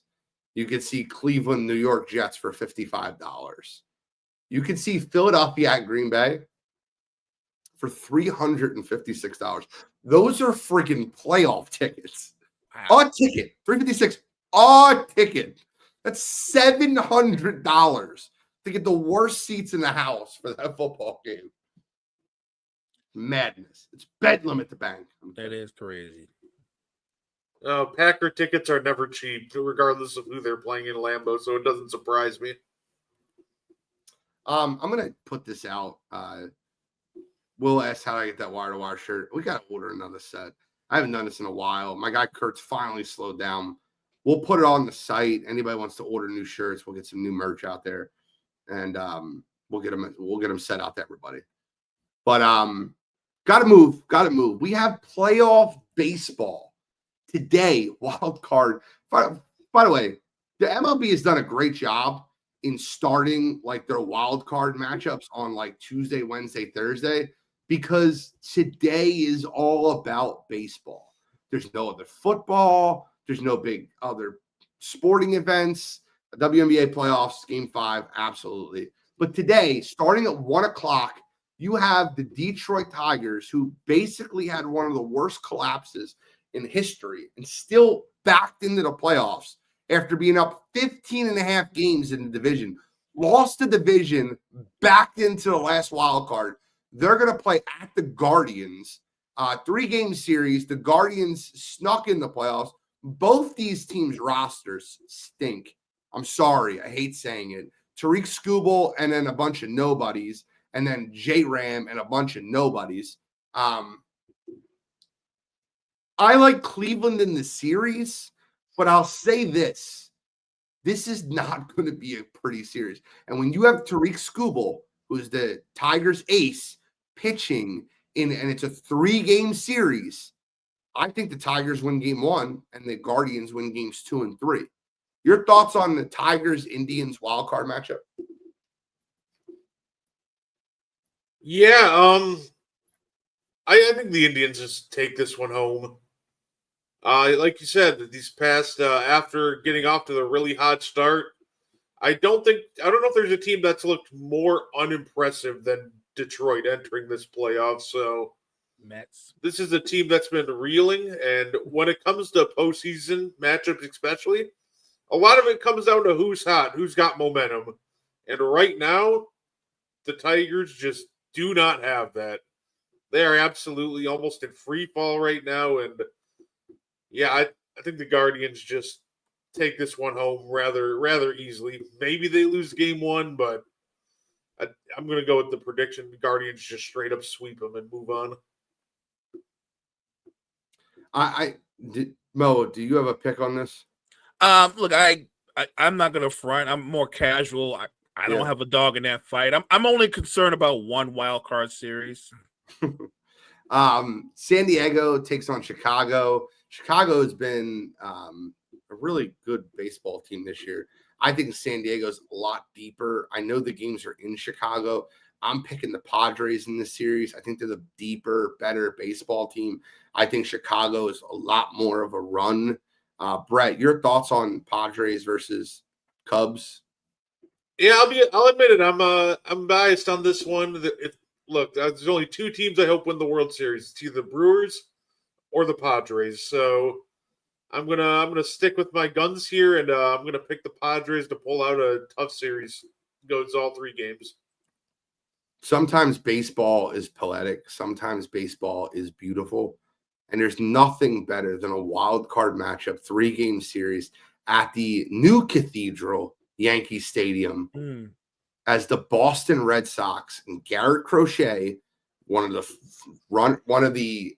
You can see Cleveland, New York Jets for $55. You can see Philadelphia at Green Bay for $356. Those are freaking playoff tickets. Wow. A ticket, $356. A ticket. That's $700 to get the worst seats in the house for that football game. Madness. It's bedlam at the bank. That is crazy. Packer tickets are never cheap, regardless of who they're playing in Lambeau, so it doesn't surprise me. I'm gonna put this out. Will asked how do I get that wire-to-wire shirt. We gotta order another set. I haven't done this in a while. My guy Kurt's finally slowed down. We'll put it on the site. Anybody wants to order new shirts, we'll get some new merch out there, and we'll get them set out to everybody. But gotta move. We have playoff baseball today. Wild card. By the way, the MLB has done a great job in starting like their wild card matchups on like Tuesday, Wednesday, Thursday, because today is all about baseball. There's no other football. There's no big other sporting events. WNBA playoffs, game 5, absolutely. But today, starting at 1 o'clock, you have the Detroit Tigers, who basically had one of the worst collapses in history and still backed into the playoffs after being up 15 and a half games in the division, lost the division, backed into the last wild card. They're going to play at the Guardians, 3-game series. The Guardians snuck in the playoffs. Both these teams' rosters stink. I'm sorry. I hate saying it. Tariq Skubal and then a bunch of nobodies, and then J-Ram and a bunch of nobodies. I like Cleveland in the series, but I'll say this. This is not going to be a pretty series. And when you have Tariq Skubal, who's the Tigers ace, pitching and it's a 3-game series, I think the Tigers win game 1 and the Guardians win games 2 and 3. Your thoughts on the Tigers-Indians wildcard matchup? Yeah, I think the Indians just take this one home. Like you said, these past after getting off to the really hot start, I don't know if there's a team that's looked more unimpressive than Detroit entering this playoff. So Mets. this is a team that's been reeling, and when it comes to postseason matchups, especially, a lot of it comes down to who's hot, who's got momentum, and right now, the Tigers just do not have that. They are absolutely almost in free fall right now, and yeah, I think the Guardians just take this one home rather easily. Maybe they lose game 1, but I'm going to go with the prediction: the Guardians just straight up sweep them and move on. Mo, do you have a pick on this? Look, I'm not gonna front. I'm more casual. I don't Yeah. have a dog in that fight. I'm only concerned about one wild card series. San Diego takes on Chicago. Chicago has been a really good baseball team this year. I think San Diego's a lot deeper. I know the games are in Chicago. I'm picking the Padres in this series. I think they're the deeper, better baseball team. I think Chicago is a lot more of a run. Brett, your thoughts on Padres versus Cubs? Yeah, I'll admit it. I'm biased on this one. Look, there's only two teams I hope win the World Series. It's either the Brewers or the Padres. So I'm gonna stick with my guns here, and I'm gonna pick the Padres to pull out a tough series. Goes all 3 games. Sometimes baseball is poetic. Sometimes baseball is beautiful. And there's nothing better than a wild card matchup, 3-game series at the new Cathedral, Yankee Stadium, as the Boston Red Sox and Garrett Crochet, one of the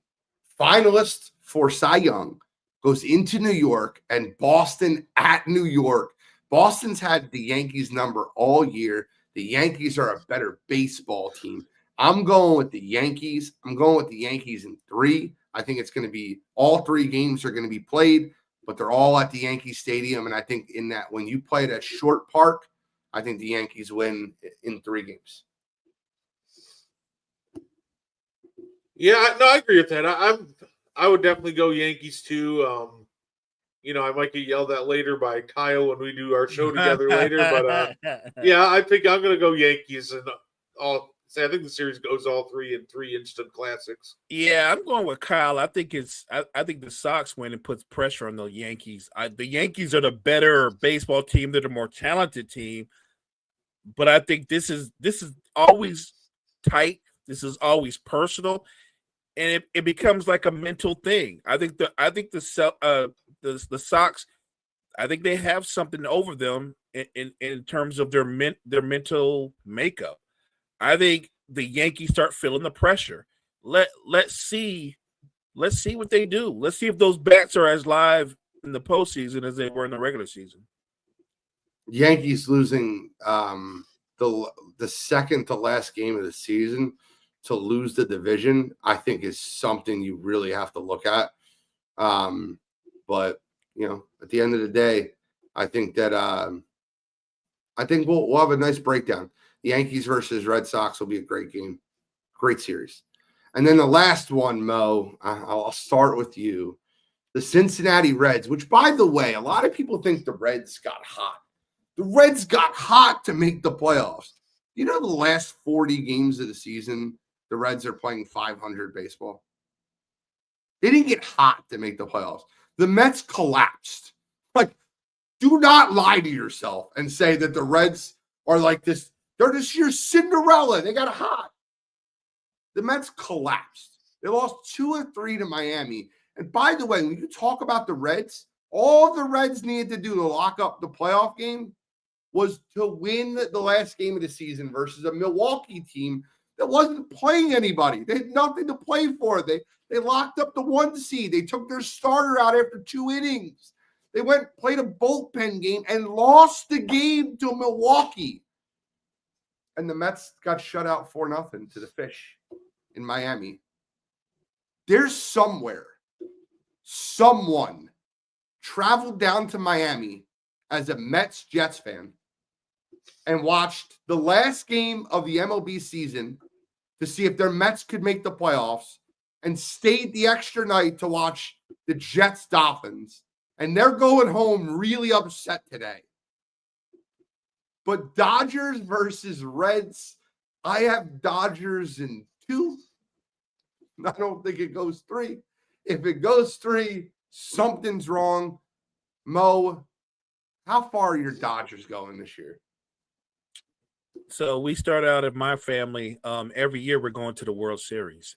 finalists for Cy Young, goes into New York, and Boston at New York. Boston's had the Yankees number all year. The Yankees are a better baseball team. I'm going with the Yankees. I'm going with the Yankees in 3. I think it's going to be all 3 games are going to be played, but they're all at the Yankee Stadium. And I think in that when you play at a short park, I think the Yankees win in 3 games. Yeah, no, I agree with that. I would definitely go Yankees too. I might get yelled at later by Kyle when we do our show together later, but yeah, I think I'm going to go Yankees, and I think the series goes all 3 in 3 instant classics. Yeah, I'm going with Kyle. I think the Sox win and puts pressure on the Yankees. The Yankees are the better baseball team. They're the more talented team, but I think this is always tight. This is always personal, and it becomes like a mental thing. I think the Sox, I think they have something over them in terms of their mental makeup. I think the Yankees start feeling the pressure. Let's see what they do. Let's see if those bats are as live in the postseason as they were in the regular season. Yankees losing the second to last game of the season to lose the division, I think is something you really have to look at. But at the end of the day, I think that I think we'll have a nice breakdown. The Yankees versus Red Sox will be a great game, great series. And then the last one, Mo, I'll start with you. The Cincinnati Reds, which, by the way, a lot of people think the Reds got hot. The Reds got hot to make the playoffs. The last 40 games of the season, the Reds are playing 500 baseball. They didn't get hot to make the playoffs. The Mets collapsed. Do not lie to yourself and say that the Reds are like this. They're this year's Cinderella. They got hot. The Mets collapsed. They lost 2 or 3 to Miami. And by the way, when you talk about the Reds, all the Reds needed to do to lock up the playoff game was to win the last game of the season versus a Milwaukee team that wasn't playing anybody. They had nothing to play for. They locked up the 1 seed. They took their starter out after 2 innings. They played a bullpen game and lost the game to Milwaukee. And the Mets got shut out 4-0 to the Fish in Miami. There's someone traveled down to Miami as a Mets-Jets fan and watched the last game of the MLB season to see if their Mets could make the playoffs and stayed the extra night to watch the Jets-Dolphins. And they're going home really upset today. But Dodgers versus Reds, I have Dodgers in 2. I don't think it goes 3. If it goes 3, something's wrong. Mo, how far are your Dodgers going this year? So we start out in my family. Every year we're going to the World Series.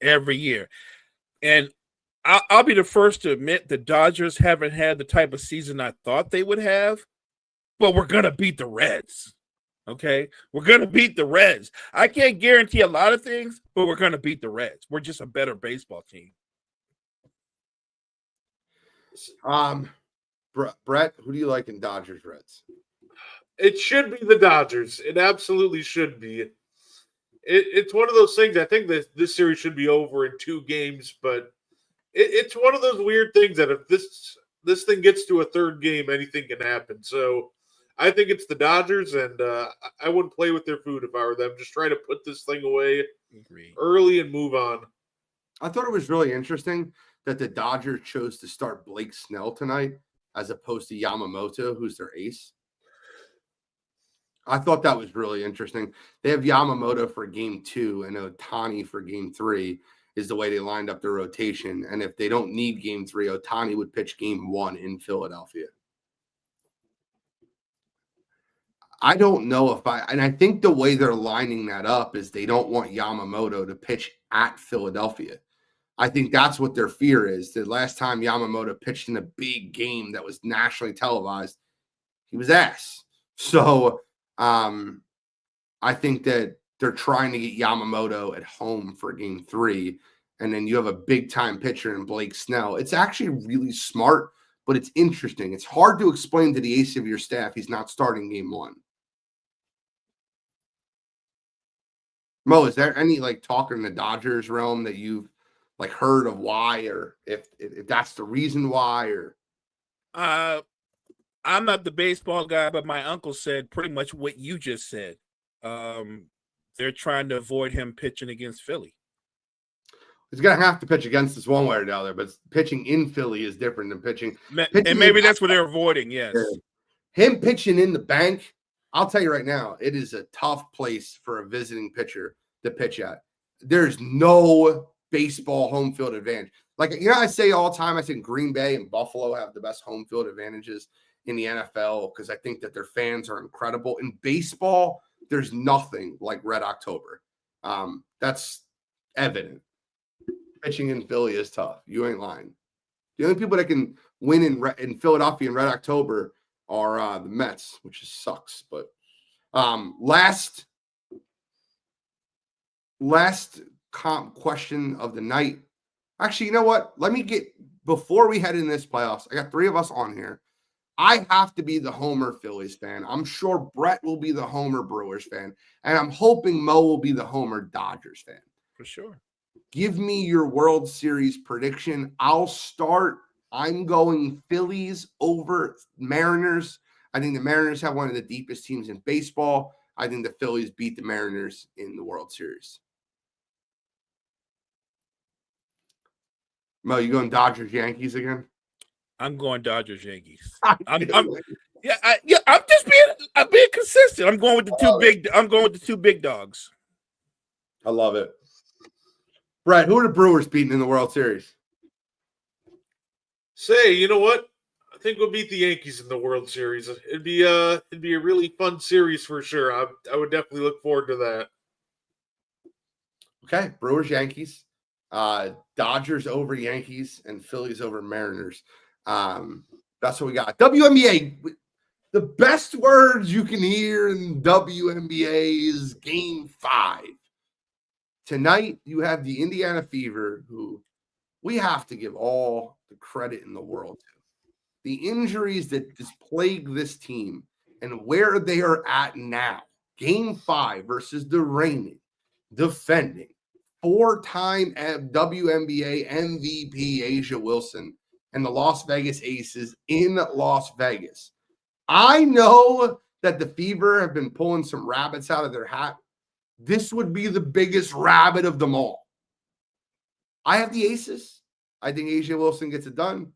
Every year. And I'll be the first to admit the Dodgers haven't had the type of season I thought they would have, but we're going to beat the Reds. Okay? We're going to beat the Reds. I can't guarantee a lot of things, but we're going to beat the Reds. We're just a better baseball team. Brett, who do you like in Dodgers Reds? It should be the Dodgers. It absolutely should be. It's one of those things. I think that this series should be over in 2 games, but it's one of those weird things that if this thing gets to a 3rd game, anything can happen. So I think it's the Dodgers, and I wouldn't play with their food if I were them. Just try to put this thing away Agreed. early and move on. I thought it was really interesting that the Dodgers chose to start Blake Snell tonight as opposed to Yamamoto, who's their ace. I thought that was really interesting. They have Yamamoto for game 2 and Ohtani for game 3 is the way they lined up their rotation. And if they don't need game 3, Ohtani would pitch game 1 in Philadelphia. I don't know and I think the way they're lining that up is they don't want Yamamoto to pitch at Philadelphia. I think that's what their fear is. The last time Yamamoto pitched in a big game that was nationally televised, he was ass. So I think that they're trying to get Yamamoto at home for game 3. And then you have a big time pitcher in Blake Snell. It's actually really smart, but it's interesting. It's hard to explain to the ace of your staff he's not starting game 1. Mo, is there any talk in the Dodgers realm that you've heard of why, or if that's the reason why, or? I'm not the baseball guy, but my uncle said pretty much what you just said. They're trying to avoid him pitching against Philly. He's going to have to pitch against us one way or the other, but pitching in Philly is different than pitching And maybe that's what they're avoiding, yes. Him pitching in the bank, I'll tell you right now, it is a tough place for a visiting pitcher to pitch at. There's no baseball home field advantage. I say all the time, I think Green Bay and Buffalo have the best home field advantages in the NFL because I think that their fans are incredible. In baseball, there's nothing like Red October. That's evident. Pitching in Philly is tough. You ain't lying. The only people that can win in Philadelphia in Red October are the Mets, which just sucks. But last question of the night. Actually, you know what? Before we head in this playoffs, I got 3 of us on here. I have to be the Homer Phillies fan. I'm sure Brett will be the Homer Brewers fan. And I'm hoping Mo will be the Homer Dodgers fan. For sure. Give me your World Series prediction. I'll start. I'm going Phillies over Mariners. I think the Mariners have one of the deepest teams in baseball. I think the Phillies beat the Mariners in the World Series. Mo, you going Dodgers Yankees again? I'm going Dodgers Yankees. I'm I'm being consistent. I'm going with the two big dogs. I love it. Brett, who are the Brewers beating in the World Series? Say, you know what? I think we'll beat the Yankees in the World Series. It'd be a really fun series for sure. I would definitely look forward to that. Okay, Brewers Yankees, Dodgers over Yankees, and Phillies over Mariners. That's what we got. WNBA. The best words you can hear in WNBA is Game 5. Tonight, you have the Indiana Fever, who we have to give all the credit in the world to. The injuries that just plague this team and where they are at now. Game 5 versus the reigning, defending, 4-time WNBA MVP Asia Wilson and the Las Vegas Aces in Las Vegas. I know that the Fever have been pulling some rabbits out of their hat. This would be the biggest rabbit of them all. I have the Aces. I think Asia Wilson gets it done.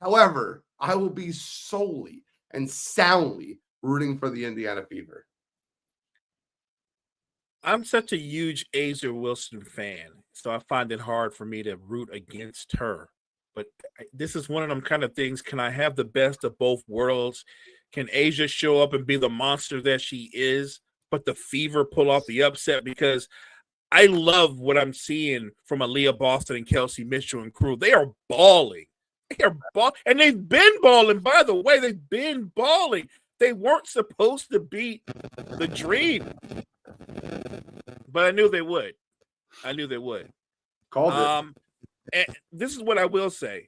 However, I will be solely and soundly rooting for the Indiana Fever. I'm such a huge Asia Wilson fan, so I find it hard for me to root against her. But this is one of them kind of things. Can I have the best of both worlds? Can Asia show up and be the monster that she is, but the Fever pull off the upset? Because I love what I'm seeing from Aaliyah Boston and Kelsey Mitchell and crew. They are balling. And they've been balling, by the way. They've been balling. They weren't supposed to beat the Dream. But I knew they would. Called it. And this is what I will say.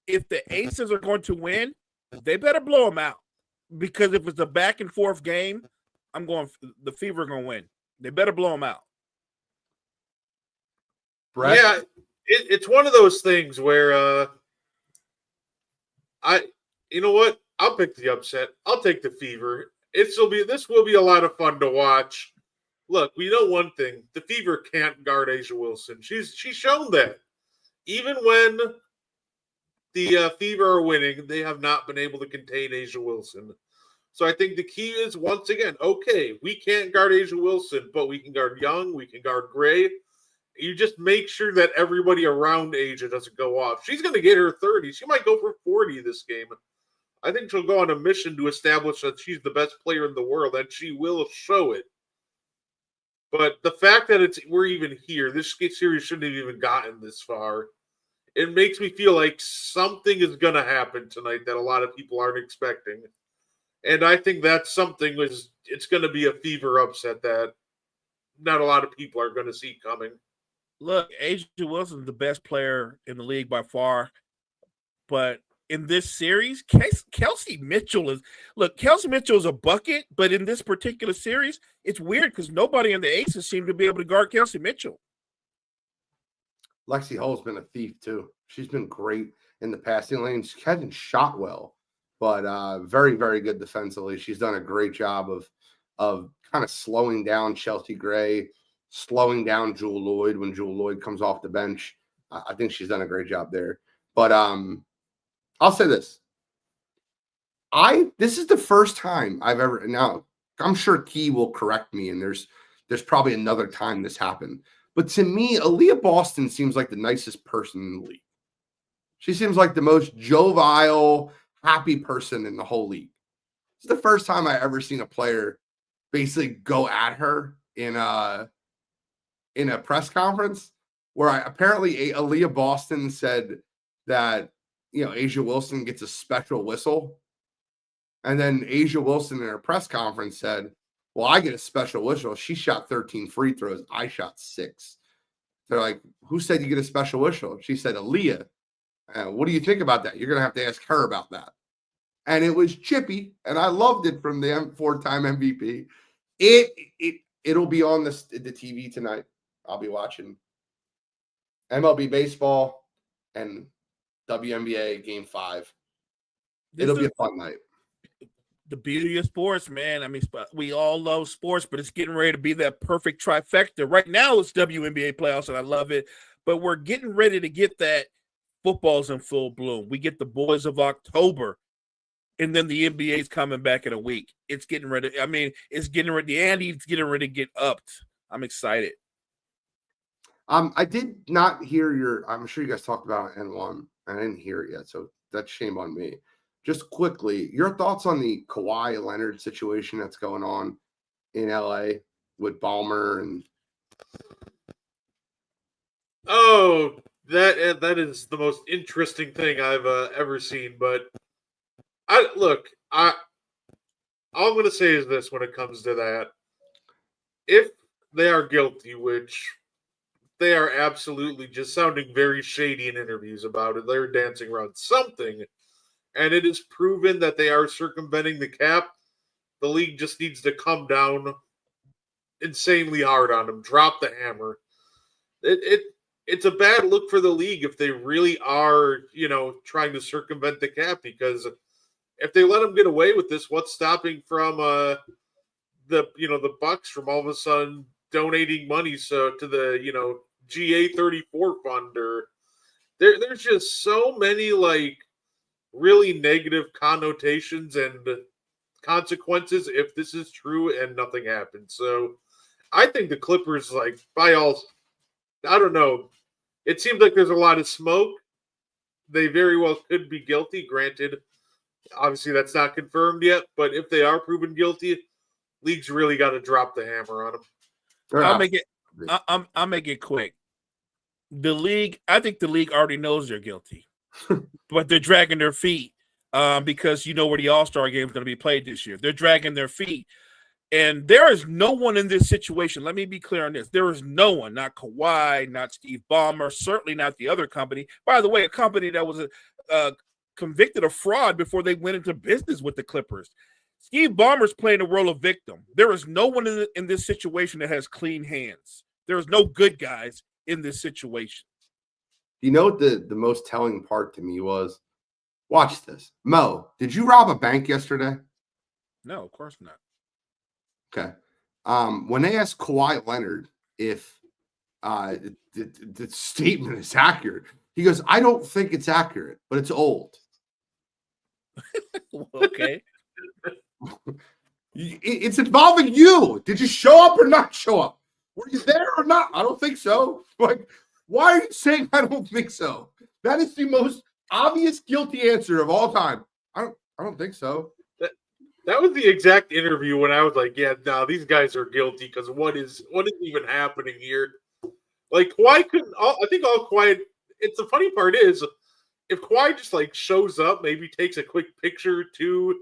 If the Aces are going to win, they better blow them out. Because if it's a back and forth game, the Fever are going to win. They better blow them out. Brett? Yeah, it's one of those things where you know what? I'll pick the upset. I'll take the Fever. This will be a lot of fun to watch. Look, we know one thing: the Fever can't guard A'ja Wilson. She's shown that. Even when the Fever are winning, they have not been able to contain A'ja Wilson. So I think the key is, once again, okay, we can't guard A'ja Wilson, but we can guard Young, we can guard Gray. You just make sure that everybody around A'ja doesn't go off. She's going to get her 30. She might go for 40 this game. I think she'll go on a mission to establish that she's the best player in the world, and she will show it. But the fact that we're even here, this series shouldn't have even gotten this far. It makes me feel like something is going to happen tonight that a lot of people aren't expecting. And I think that something it's going to be a Fever upset that not a lot of people are going to see coming. Look, A'ja Wilson's the best player in the league by far. But in this series, Kelsey Mitchell is a bucket, but in this particular series, it's weird because nobody in the Aces seem to be able to guard Kelsey Mitchell. Lexi Hull's been a thief too. She's been great in the passing lane. She hasn't shot well, but very, very good defensively. She's done a great job of kind of slowing down Chelsea Gray, slowing down Jewel Lloyd when Jewel Lloyd comes off the bench. I think she's done a great job there. But I'll say this. This is the first time I've ever, now I'm sure Key will correct me, and there's probably another time this happened. But to me, Aaliyah Boston seems like the nicest person in the league. She seems like the most jovial, happy person in the whole league. It's the first time I ever seen a player basically go at her in a press conference where apparently Aaliyah Boston said that, A'ja Wilson gets a special whistle. And then A'ja Wilson in her press conference said, well, I get a special whistle. She shot 13 free throws. I shot 6. They're like, who said you get a special whistle? She said, Aaliyah. What do you think about that? You're going to have to ask her about that. And it was chippy, and I loved it from the 4-time MVP. It'll be on the TV tonight. I'll be watching MLB baseball and WNBA Game 5. It'll be a fun night. The beauty of sports, man. I mean, we all love sports, but it's getting ready to be that perfect trifecta. Right now, it's WNBA playoffs, and I love it. But we're getting ready to get that football's in full bloom. We get the boys of October, and then the NBA's coming back in a week. It's getting ready. I mean, it's getting ready. Andy's getting ready to get upped. I'm excited. I did not hear I'm sure you guys talked about N1. I didn't hear it yet, so that's shame on me. Just quickly, your thoughts on the Kawhi Leonard situation that's going on in LA with Ballmer and that is the most interesting thing I've ever seen. But all I'm going to say is this: when it comes to that, if they are guilty, which they are absolutely just sounding very shady in interviews about it, they're dancing around something. And it is proven that they are circumventing the cap, the league just needs to come down insanely hard on them, drop the hammer. It's a bad look for the league if they really are, trying to circumvent the cap, because if they let them get away with this, what's stopping from the Bucks from all of a sudden donating money to the GA34 fund? Or there's just so many really negative connotations and consequences if this is true and nothing happens. So I think the Clippers, I don't know. It seems like there's a lot of smoke. They very well could be guilty. Granted, obviously that's not confirmed yet, but if they are proven guilty, league's really got to drop the hammer on them. I'll make it quick. I think the league already knows they're guilty. But they're dragging their feet because where the All-Star game is going to be played this year. They're dragging their feet. And there is no one in this situation. Let me be clear on this. There is no one, not Kawhi, not Steve Ballmer, certainly not the other company. By the way, a company that was convicted of fraud before they went into business with the Clippers. Steve Ballmer's playing the role of victim. There is no one in this situation that has clean hands. There is no good guys in this situation. You know what the most telling part to me was Watch this. Mo, did you rob a bank yesterday? No, of course not. Okay. When they asked Kawhi Leonard if the statement is accurate, he goes, I don't think it's accurate, but it's old. Okay. It's involving you. Did you show up or not show up? Were you there or not? I don't think so. Like, why are you saying I don't think so? That is the most obvious guilty answer of all time. I don't think so. That was the exact interview when I was like, yeah, no, these guys are guilty because what is even happening here? Like Kawhi couldn't. I think all Kawhi. It's the funny part is, if Kawhi just like shows up, maybe takes a quick picture to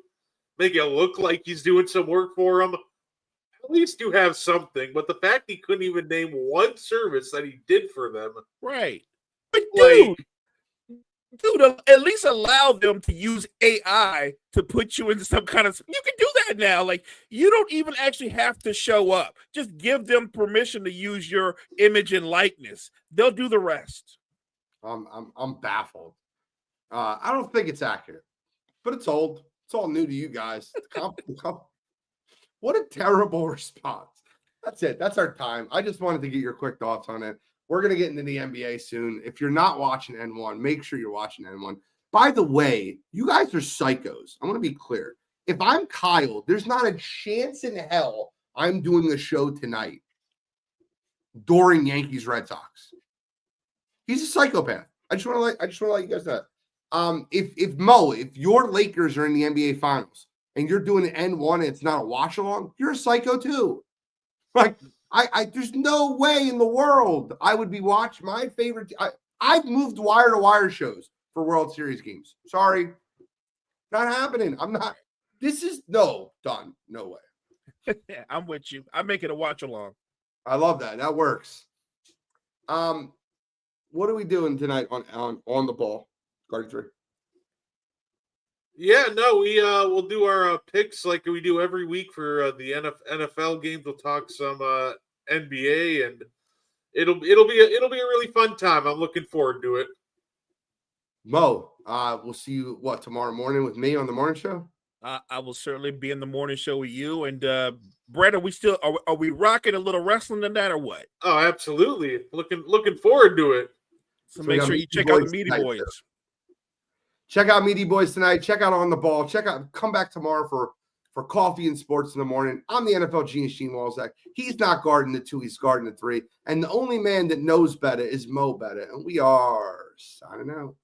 make it look like he's doing some work for him. At least you have something. But the fact he couldn't even name one service that he did for them, Right. But like, dude, at least allow them to use AI to put you into some kind of. You can do that now. Like, you don't even actually have to show up. Just give them permission to use your image and likeness. They'll do the rest. I'm baffled. I don't think it's accurate, but it's old. It's all new to you guys. What a terrible response. That's it. That's our time. I just wanted to get your quick thoughts on it. We're going to get into the NBA soon. If you're not watching N1, make sure you're watching N1. By the way, you guys are psychos. I want to be clear. If I'm Kyle, there's not a chance in hell I'm doing a show tonight during Yankees Red Sox. He's a psychopath. I just want to let you guys know that. If your Lakers are in the NBA Finals and you're doing an N1 and it's not a watch along, you're a psycho too. Like, there's no way in the world I would be watching my favorite. I've moved wire to wire shows for World Series games. Sorry, not happening. I'm not. This is done. No way. I'm with you. I make it a watch along. I love that. That works. What are we doing tonight on the ball? Guard 3. yeah, no, we'll do our picks like we do every week for the NFL games. We'll talk some NBA, and it'll be a really fun time. I'm looking forward to it. Mo, we'll see you tomorrow morning with me on the morning show. I will certainly be in the morning show with you. And Brett, are we rocking a little wrestling tonight or what? Oh, absolutely. Looking forward to it. So So make we sure got you check out the Meaty tonight, Boys. too. Check out Meaty Boys tonight. Check out On the Ball. Come back tomorrow for coffee and sports in the morning. I'm the NFL genius, Gene Walzak. He's not guarding the 2, he's guarding the 3. And the only man that knows better is Mo Better. And we are signing out.